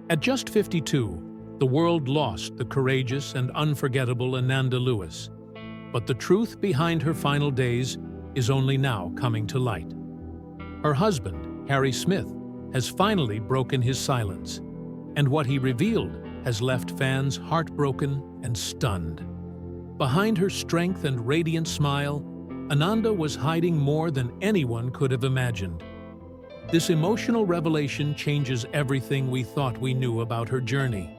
At just 52, the world lost the courageous and unforgettable Ananda Lewis. But the truth behind her final days is only now coming to light. Her husband, Harry Smith, has finally broken his silence, and what he revealed has left fans heartbroken and stunned. Behind her strength and radiant smile, Ananda was hiding more than anyone could have imagined. This emotional revelation changes everything we thought we knew about her journey.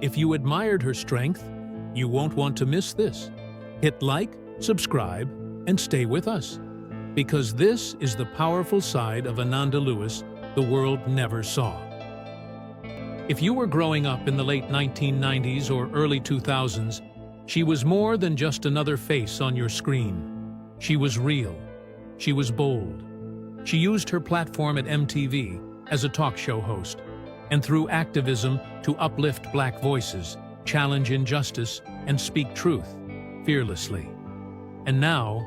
If you admired her strength, you won't want to miss this. Hit like, subscribe, and stay with us, because this is the powerful side of Ananda Lewis the world never saw. If you were growing up in the late 1990s or early 2000s, she was more than just another face on your screen. She was real. She was bold. She used her platform at MTV as a talk show host, and through activism to uplift Black voices, challenge injustice, and speak truth fearlessly. And now,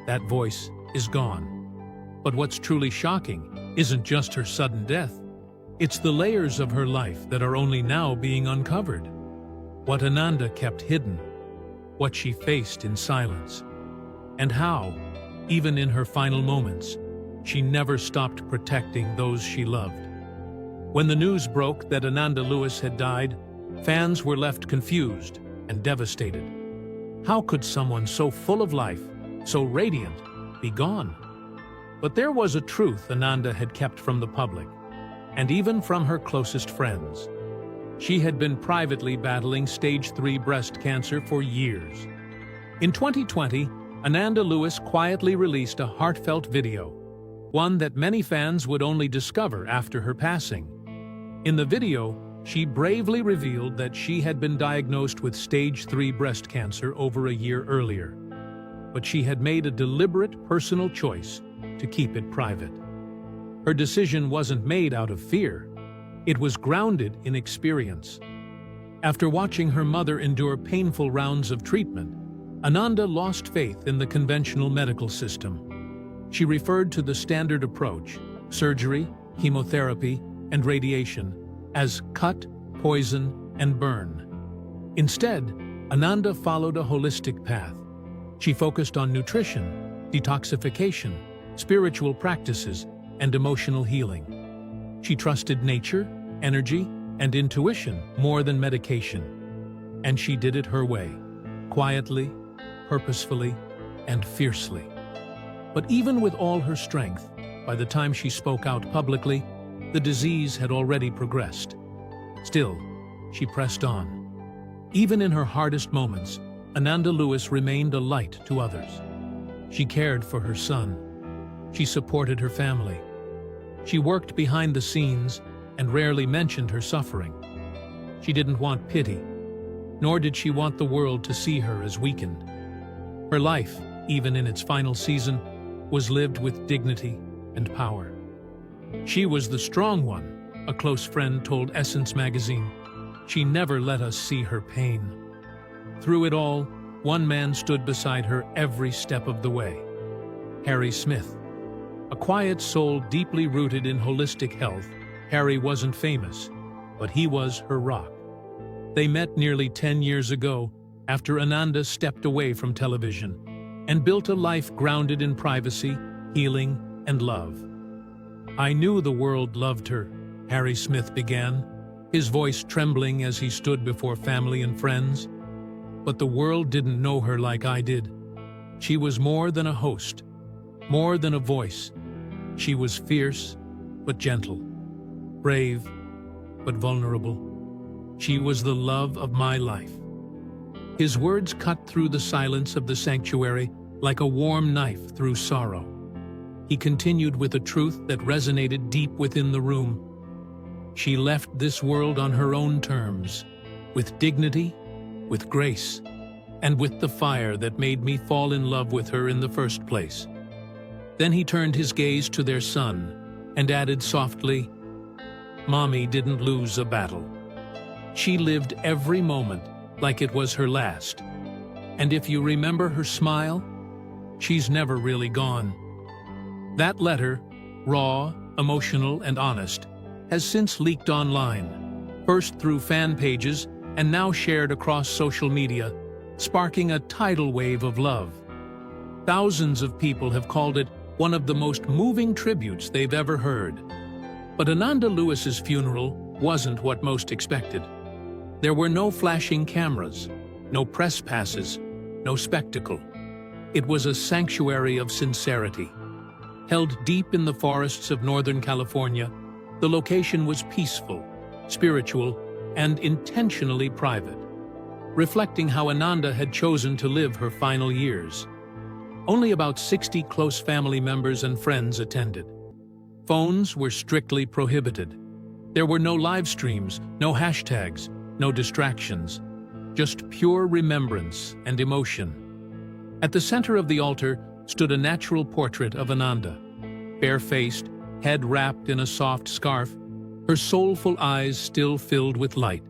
that voice is gone. But what's truly shocking isn't just her sudden death. It's the layers of her life that are only now being uncovered. What Ananda kept hidden, what she faced in silence, and how, even in her final moments, she never stopped protecting those she loved. When the news broke that Ananda Lewis had died, fans were left confused and devastated. How could someone so full of life, so radiant, be gone? But there was a truth Ananda had kept from the public, and even from her closest friends. She had been privately battling stage 3 breast cancer for years. In 2020, Ananda Lewis quietly released a heartfelt video, one that many fans would only discover after her passing. In the video, she bravely revealed that she had been diagnosed with stage 3 breast cancer over a year earlier. But she had made a deliberate personal choice to keep it private. Her decision wasn't made out of fear. It was grounded in experience. After watching her mother endure painful rounds of treatment, Ananda lost faith in the conventional medical system. She referred to the standard approach, surgery, chemotherapy, and radiation, as cut, poison, and burn. Instead, Ananda followed a holistic path. She focused on nutrition, detoxification, spiritual practices, and emotional healing. She trusted nature, energy, and intuition more than medication. And she did it her way, quietly, purposefully, and fiercely. But even with all her strength, by the time she spoke out publicly, the disease had already progressed. Still, she pressed on. Even in her hardest moments, Ananda Lewis remained a light to others. She cared for her son. She supported her family. She worked behind the scenes and rarely mentioned her suffering. She didn't want pity, nor did she want the world to see her as weakened. Her life, even in its final season, was lived with dignity and power. She was the strong one, a close friend told Essence magazine. She never let us see her pain. Through it all, one man stood beside her every step of the way. Harry Smith. A quiet soul deeply rooted in holistic health, Harry wasn't famous, but he was her rock. They met nearly 10 years ago after Ananda stepped away from television and built a life grounded in privacy, healing, and love. "I knew the world loved her," Harry Smith began, his voice trembling as he stood before family and friends. "But the world didn't know her like I did. She was more than a host, more than a voice. She was fierce, but gentle, brave, but vulnerable. She was the love of my life." His words cut through the silence of the sanctuary like a warm knife through sorrow. He continued with a truth that resonated deep within the room. She left this world on her own terms, with dignity, with grace, and with the fire that made me fall in love with her in the first place. Then he turned his gaze to their son and added softly, "Mommy didn't lose a battle. She lived every moment like it was her last. And if you remember her smile, she's never really gone." That letter, raw, emotional, and honest, has since leaked online. first through fan pages and now shared across social media, sparking a tidal wave of love. Thousands of people have called it one of the most moving tributes they've ever heard. But Ananda Lewis's funeral wasn't what most expected. There were no flashing cameras, no press passes, no spectacle. It was a sanctuary of sincerity. Held deep in the forests of Northern California, the location was peaceful, spiritual, and intentionally private, reflecting how Ananda had chosen to live her final years. Only about 60 close family members and friends attended. Phones were strictly prohibited. There were no live streams, no hashtags, no distractions, just pure remembrance and emotion. At the center of the altar stood a natural portrait of Ananda, bare-faced, head wrapped in a soft scarf, her soulful eyes still filled with light.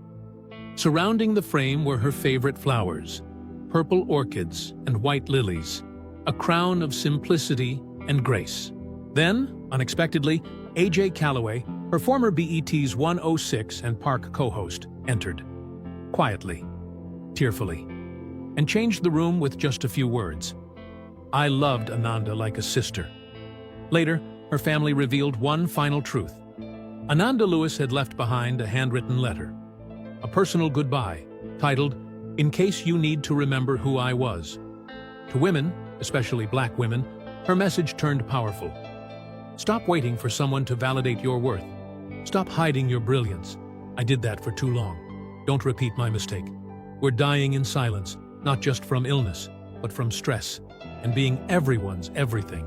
Surrounding the frame were her favorite flowers, purple orchids and white lilies, a crown of simplicity and grace. Then, unexpectedly, AJ Calloway, her former BET's 106 and Park co-host, entered. Quietly, tearfully, and changed the room with just a few words. "I loved Ananda like a sister." Later, her family revealed one final truth. Ananda Lewis had left behind a handwritten letter, a personal goodbye, titled, "In case you need to remember who I was." To women, especially Black women, her message turned powerful. Stop waiting for someone to validate your worth. Stop hiding your brilliance. I did that for too long. Don't repeat my mistake. We're dying in silence, not just from illness, but from stress, and being everyone's everything.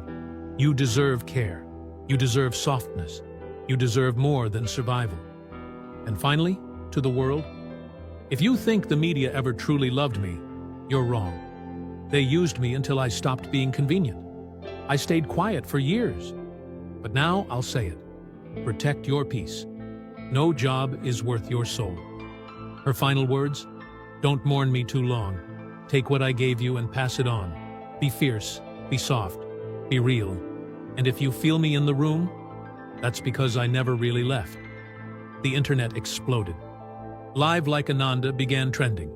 You deserve care. You deserve softness. You deserve more than survival. And finally, to the world, if you think the media ever truly loved me, you're wrong. They used me until I stopped being convenient. I stayed quiet for years. But now I'll say it. Protect your peace. No job is worth your soul. Her final words? Don't mourn me too long. Take what I gave you and pass it on. Be fierce, be soft, be real. And if you feel me in the room, that's because I never really left. The internet exploded. Live Like Ananda began trending.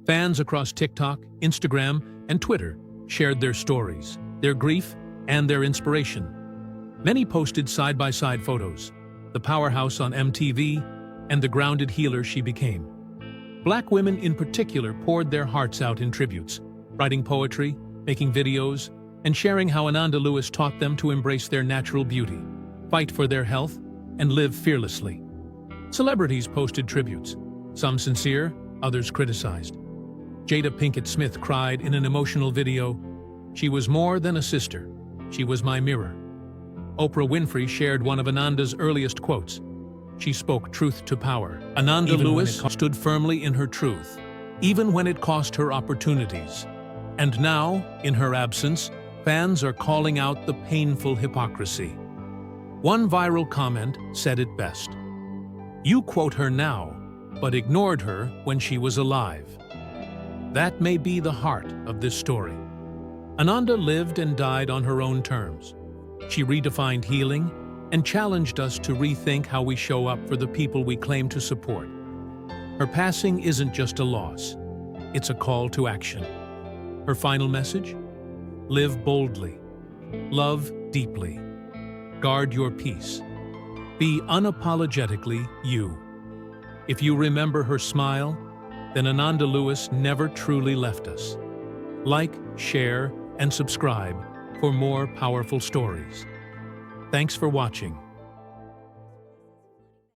Fans across TikTok, Instagram, and Twitter shared their stories, their grief, and their inspiration. Many posted side-by-side photos, the powerhouse on MTV and the grounded healer she became. Black women in particular poured their hearts out in tributes, writing poetry, making videos, and sharing how Ananda Lewis taught them to embrace their natural beauty, fight for their health, and live fearlessly. Celebrities posted tributes, some sincere, others criticized. Jada Pinkett Smith cried in an emotional video, "She was more than a sister. She was my mirror." Oprah Winfrey shared one of Ananda's earliest quotes. She spoke truth to power. Ananda Lewis stood firmly in her truth, even when it cost her opportunities. And now, in her absence, fans are calling out the painful hypocrisy. One viral comment said it best. "You quote her now, but ignored her when she was alive." That may be the heart of this story. Ananda lived and died on her own terms. She redefined healing and challenged us to rethink how we show up for the people we claim to support. Her passing isn't just a loss, it's a call to action. Her final message? Live boldly, love deeply, guard your peace, be unapologetically you. If you remember her smile, then Ananda Lewis never truly left us. Like, share, and subscribe for more powerful stories. Thanks for watching.